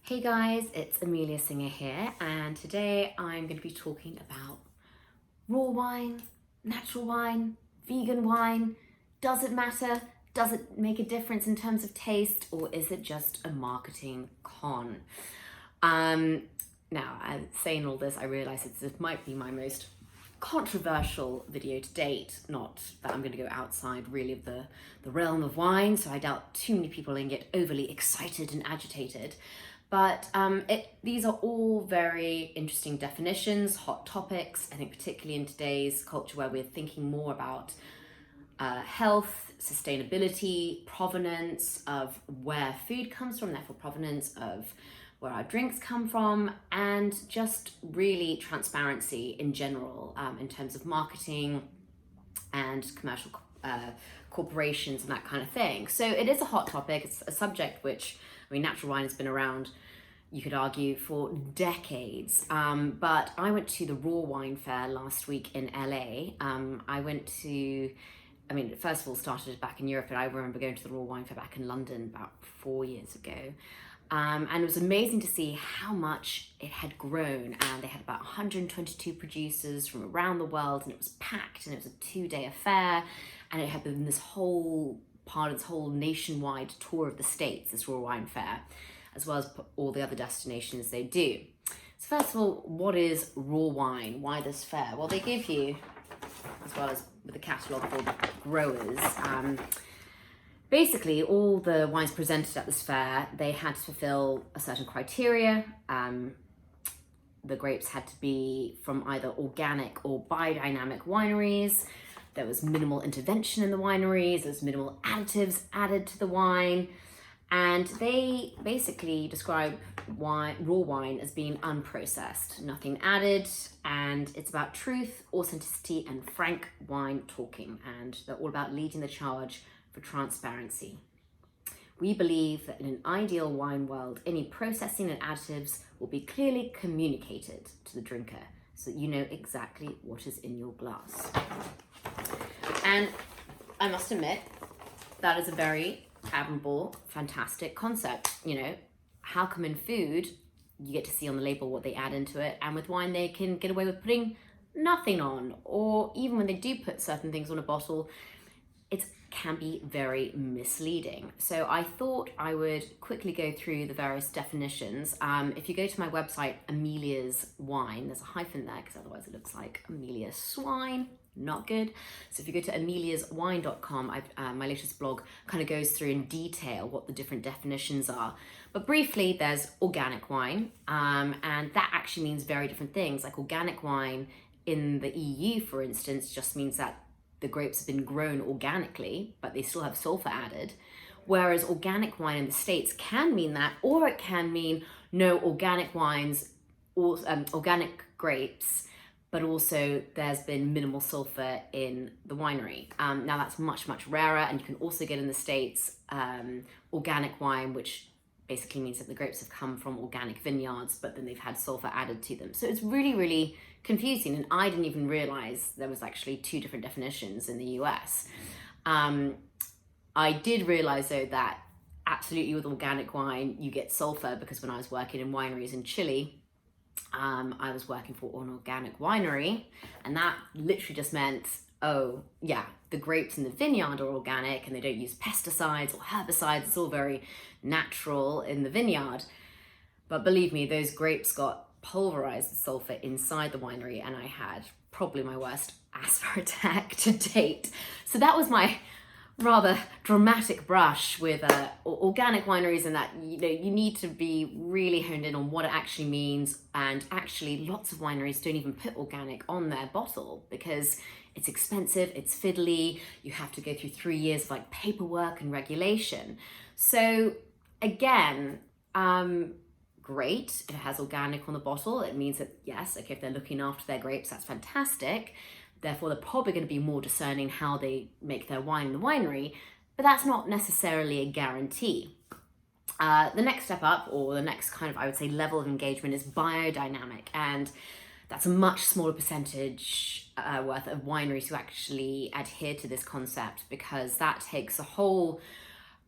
Hey guys, it's Amelia-Singer here, and today I'm going to be talking about raw wine, natural wine, vegan wine. Does it matter? Does it make a difference in terms of taste, or is it just a marketing con? Now, saying all this, I realise this might be my most controversial video to date. Not that I'm going to go outside really of the realm of wine, so I doubt too many people are going to get overly excited and agitated. But these are all very interesting definitions, hot topics, I think particularly in today's culture where we're thinking more about health, sustainability, provenance of where food comes from, therefore provenance of where our drinks come from, and just really transparency in general in terms of marketing and commercial corporations and that kind of thing. So it is a hot topic. It's a subject which, natural wine has been around, you could argue, for decades. But I went to the raw wine fair last week in LA. First of all, started back in Europe, but I remember going to the raw wine fair back in London about 4 years ago. And it was amazing to see how much it had grown. And they had about 122 producers from around the world, and it was packed, and it was a 2-day affair. And it had been this whole nationwide tour of the States, this raw wine fair, as well as all the other destinations they do. So first of all, what is raw wine? Why this fair? Well, they give you, as well as with the catalogue for growers, basically all the wines presented at this fair, they had to fulfill a certain criteria. The grapes had to be from either organic or biodynamic wineries. There was minimal intervention in the wineries, there was minimal additives added to the wine, and they basically describe raw wine as being unprocessed, nothing added, and it's about truth, authenticity, and frank wine talking, and they're all about leading the charge for transparency. We believe that in an ideal wine world, any processing and additives will be clearly communicated to the drinker so that you know exactly what is in your glass. And I must admit, that is a very admirable, fantastic concept. How come in food, you get to see on the label what they add into it, and with wine, they can get away with putting nothing on, or even when they do put certain things on a bottle, it can be very misleading. So I thought I would quickly go through the various definitions. If you go to my website, Amelia's Wine, there's a hyphen there because otherwise it looks like Amelia Swine. Not good. So if you go to ameliaswine.com, my latest blog kind of goes through in detail what the different definitions are. But briefly, there's organic wine, and that actually means very different things. Like organic wine in the EU, for instance, just means that the grapes have been grown organically, but they still have sulfur added. Whereas organic wine in the States can mean that, or it can mean no organic wines or organic grapes, but also there's been minimal sulfur in the winery. Now that's much, much rarer, and you can also get in the States organic wine, which basically means that the grapes have come from organic vineyards, but then they've had sulfur added to them. So it's really, really confusing, and I didn't even realize there was actually 2 different definitions in the US. I did realize though that absolutely with organic wine, you get sulfur, because when I was working in wineries in Chile, I was working for an organic winery, and that literally just meant, oh yeah, the grapes in the vineyard are organic and they don't use pesticides or herbicides. It's all very natural in the vineyard. But believe me, those grapes got pulverized with sulfur inside the winery, and I had probably my worst asthma attack to date. So that was my rather dramatic brush with organic wineries, and that you need to be really honed in on what it actually means. And actually lots of wineries don't even put organic on their bottle because it's expensive, it's fiddly, you have to go through 3 years of paperwork and regulation. So again, great, it has organic on the bottle. It means that yes, okay, if they're looking after their grapes, that's fantastic. Therefore, they're probably going to be more discerning how they make their wine in the winery, but that's not necessarily a guarantee. The next step up, or the next kind of, I would say, level of engagement is biodynamic, and that's a much smaller percentage worth of wineries who actually adhere to this concept, because that takes a whole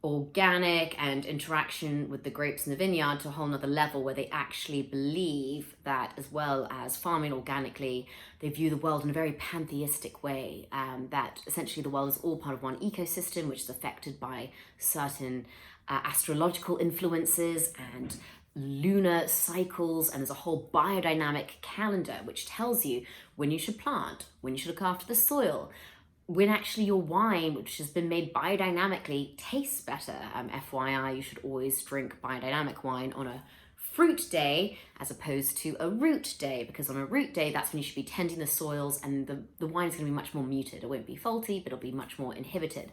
organic and interaction with the grapes in the vineyard to a whole nother level, where they actually believe that, as well as farming organically, they view the world in a very pantheistic way, that essentially the world is all part of one ecosystem, which is affected by certain astrological influences and lunar cycles, and there's a whole biodynamic calendar which tells you when you should plant, when you should look after the soil, when actually your wine, which has been made biodynamically, tastes better. FYI, you should always drink biodynamic wine on a fruit day as opposed to a root day, because on a root day, that's when you should be tending the soils, and the wine is going to be much more muted. It won't be faulty, but it'll be much more inhibited.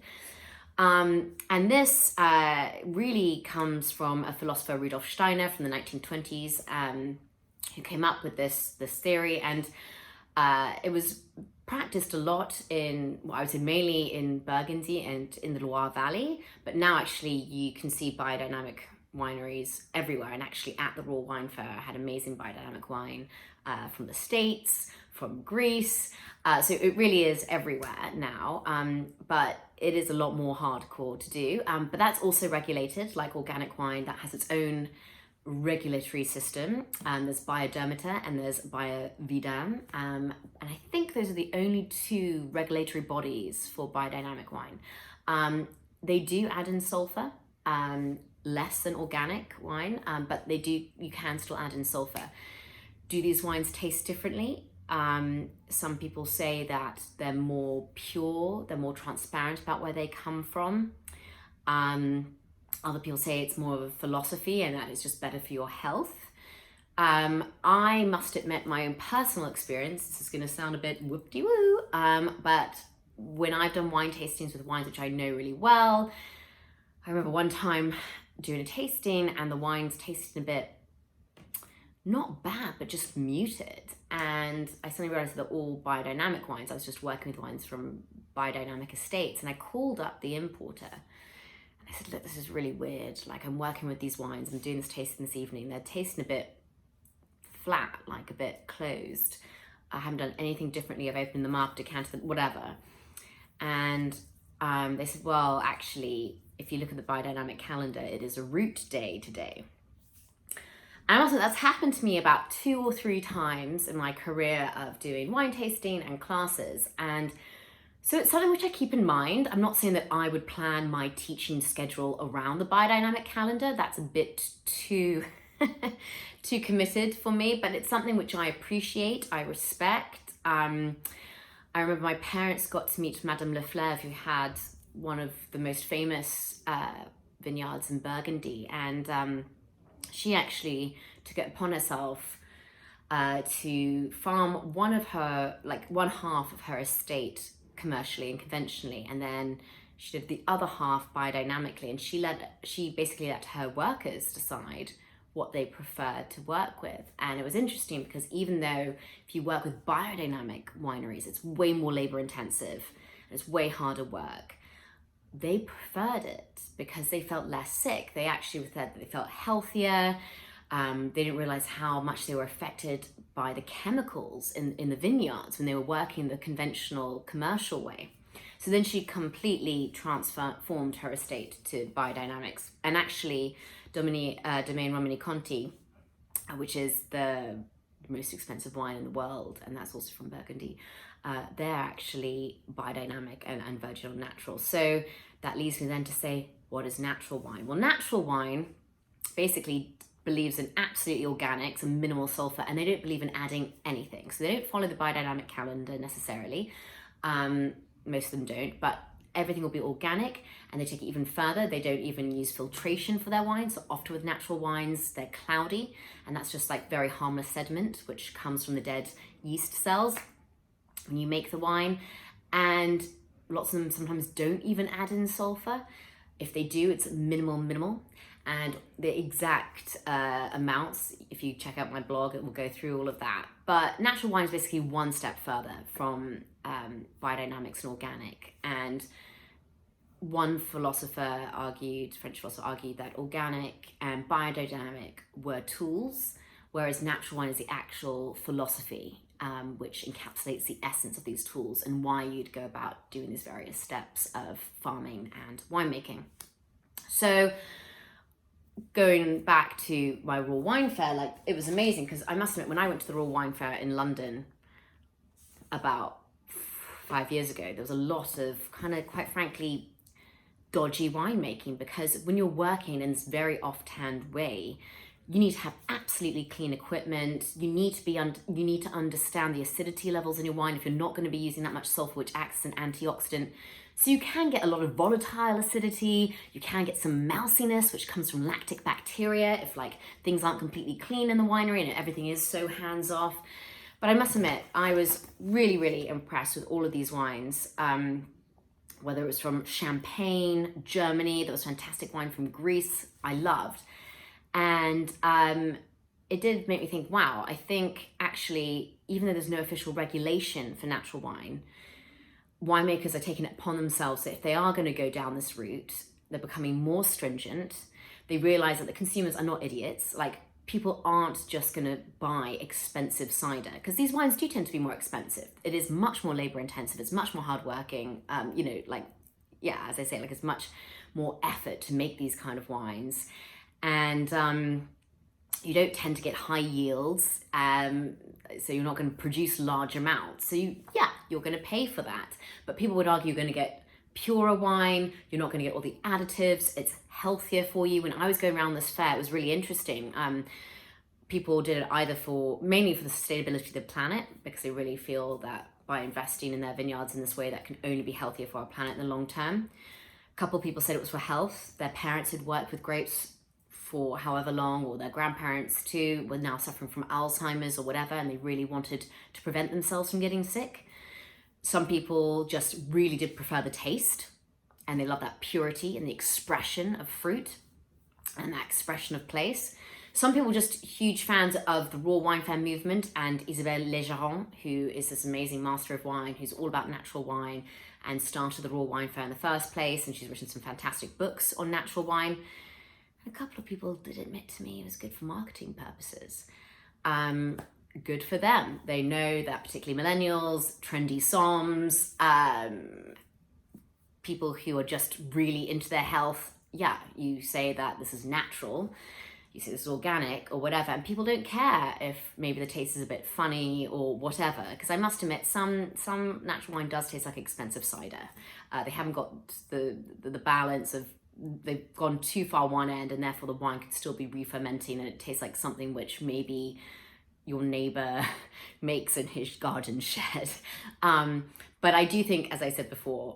And this really comes from a philosopher, Rudolf Steiner, from the 1920s, who came up with this theory, and it was practiced a lot in, well, I would say mainly in Burgundy and in the Loire Valley, but now actually you can see biodynamic wineries everywhere. And actually at the Royal Wine Fair, I had amazing biodynamic wine from the States, from Greece. So it really is everywhere now, but it is a lot more hardcore to do. But that's also regulated, like organic wine, that has its own regulatory system. There's Biodermata and there's Biovidan, and I think those are the only two regulatory bodies for biodynamic wine. They do add in sulfur, less than organic wine, but you can still add in sulfur. Do these wines taste differently? Some people say that they're more pure, they're more transparent about where they come from. Other people say it's more of a philosophy and that it's just better for your health. I must admit my own personal experience, this is going to sound a bit whoop-de-woo, but when I've done wine tastings with wines which I know really well, I remember one time doing a tasting and the wines tasted a bit, not bad, but just muted. And I suddenly realized that all biodynamic wines, I was just working with wines from biodynamic estates, and I called up the importer. I said, look, this is really weird. Like, I'm working with these wines, I'm doing this tasting this evening. They're tasting a bit flat, like a bit closed. I haven't done anything differently. I've opened them up, decanted them, whatever. And they said, well, actually, if you look at the biodynamic calendar, it is a root day today. And also that's happened to me about 2 or 3 times in my career of doing wine tasting and classes. And so it's something which I keep in mind. I'm not saying that I would plan my teaching schedule around the biodynamic calendar. That's a bit too, too committed for me, but it's something which I appreciate, I respect. I remember my parents got to meet Madame Leflèvre, who had one of the most famous vineyards in Burgundy. And she actually took it upon herself to farm one half of her estate commercially and conventionally, and then she did the other half biodynamically, and she basically let her workers decide what they preferred to work with. And it was interesting because even though if you work with biodynamic wineries, it's way more labor intensive and it's way harder work, they preferred it because they felt less sick. They actually said that they felt healthier. They didn't realize how much they were affected by the chemicals in the vineyards when they were working the conventional commercial way. So then she completely transformed her estate to biodynamics. And actually, Domaine Romani Conti, which is the most expensive wine in the world, and that's also from Burgundy, they're actually biodynamic and virginal natural. So that leads me then to say, what is natural wine? Well, natural wine basically believes in absolutely organics and minimal sulfur, and they don't believe in adding anything. So they don't follow the biodynamic calendar necessarily. Most of them don't, but everything will be organic, and they take it even further. They don't even use filtration for their wines. So often with natural wines, they're cloudy, and that's just like very harmless sediment, which comes from the dead yeast cells when you make the wine. And lots of them sometimes don't even add in sulfur. If they do, it's minimal. And the exact amounts, if you check out my blog, it will go through all of that. But natural wine is basically one step further from biodynamics and organic. And one philosopher French philosopher argued that organic and biodynamic were tools, whereas natural wine is the actual philosophy, which encapsulates the essence of these tools and why you'd go about doing these various steps of farming and winemaking. So going back to my raw wine fair, like it was amazing because I must admit, when I went to the raw wine fair in London about 5 years ago, there was a lot of kind of, quite frankly, dodgy winemaking, because when you're working in this very off-hand way, you need to have absolutely clean equipment. You need to understand the acidity levels in your wine if you're not going to be using that much sulfur, which acts as an antioxidant. So you can get a lot of volatile acidity. You can get some mousiness, which comes from lactic bacteria if like things aren't completely clean in the winery and everything is so hands off. But I must admit, I was really, really impressed with all of these wines. Whether it was from Champagne, Germany, there was fantastic wine from Greece, I loved. And it did make me think, wow, I think actually, even though there's no official regulation for natural wine, winemakers are taking it upon themselves that if they are going to go down this route, they're becoming more stringent. They realize that the consumers are not idiots. Like, people aren't just going to buy expensive cider, because these wines do tend to be more expensive. It is much more labor intensive. It's much more hardworking. As I say, like, it's much more effort to make these kind of wines. And you don't tend to get high yields. So you're not going to produce large amounts. So you're going to pay for that. But people would argue you're going to get purer wine, you're not going to get all the additives, it's healthier for you. When I was going around this fair, it was really interesting. People did it mainly for the sustainability of the planet, because they really feel that by investing in their vineyards in this way, that can only be healthier for our planet in the long term. A couple of people said it was for health. Their parents had worked with grapes for however long, or their grandparents too, were now suffering from Alzheimer's or whatever, and they really wanted to prevent themselves from getting sick. Some people just really did prefer the taste, and they love that purity and the expression of fruit and that expression of place. Some people were just huge fans of the raw wine fair movement, and Isabelle Legeron, who is this amazing master of wine, who's all about natural wine and started the raw wine fair in the first place, and she's written some fantastic books on natural wine. And a couple of people did admit to me it was good for marketing purposes. Good for them. They know that particularly millennials, trendy somms, people who are just really into their health, you say that this is natural, you say this is organic or whatever, and people don't care if maybe the taste is a bit funny or whatever, because I must admit, some natural wine does taste like expensive cider. They haven't got the balance of, they've gone too far one end, and therefore the wine could still be re-fermenting and it tastes like something which maybe your neighbor makes in his garden shed. But I do think, as I said before,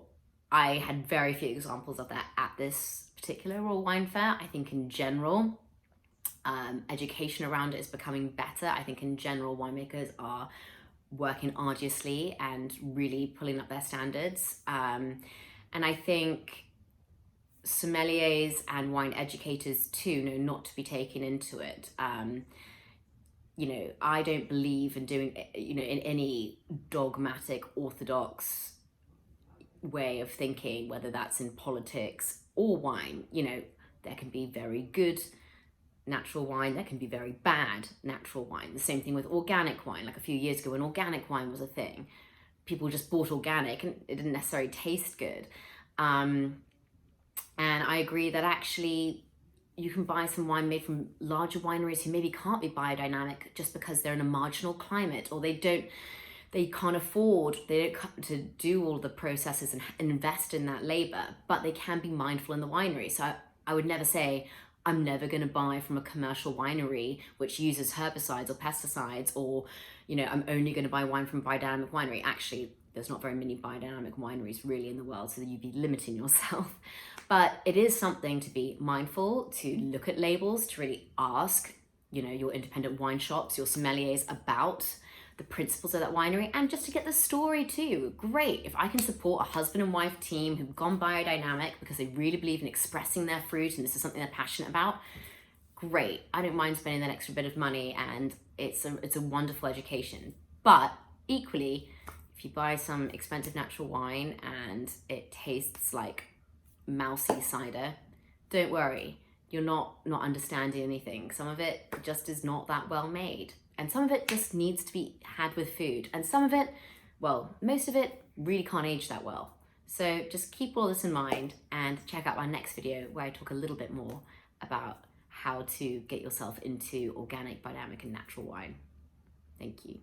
I had very few examples of that at this particular raw wine fair. I think in general, education around it is becoming better. I think in general, winemakers are working arduously and really pulling up their standards. And I think sommeliers and wine educators too know not to be taken into it. I don't believe in doing, in any dogmatic, orthodox way of thinking, whether that's in politics or wine. There can be very good natural wine, there can be very bad natural wine. The same thing with organic wine. Like a few years ago, when organic wine was a thing, people just bought organic and it didn't necessarily taste good. And I agree that actually you can buy some wine made from larger wineries who maybe can't be biodynamic just because they're in a marginal climate, or they can't afford, to do all the processes and invest in that labor, but they can be mindful in the winery. So I would never say, I'm never going to buy from a commercial winery which uses herbicides or pesticides, or, I'm only going to buy wine from a biodynamic winery. Actually, there's not very many biodynamic wineries really in the world, so you'd be limiting yourself. But it is something to be mindful, to look at labels, to really ask, your independent wine shops, your sommeliers about the principles of that winery, and just to get the story too. Great, if I can support a husband and wife team who've gone biodynamic because they really believe in expressing their fruit and this is something they're passionate about, great. I don't mind spending that extra bit of money, and it's a wonderful education. But equally, if you buy some expensive natural wine and it tastes like mousy cider, don't worry, you're not understanding anything. Some of it just is not that well made, and some of it just needs to be had with food, and some of it, most of it really can't age that well. So just keep all this in mind and check out my next video where I talk a little bit more about how to get yourself into organic, biodynamic and natural wine. Thank you.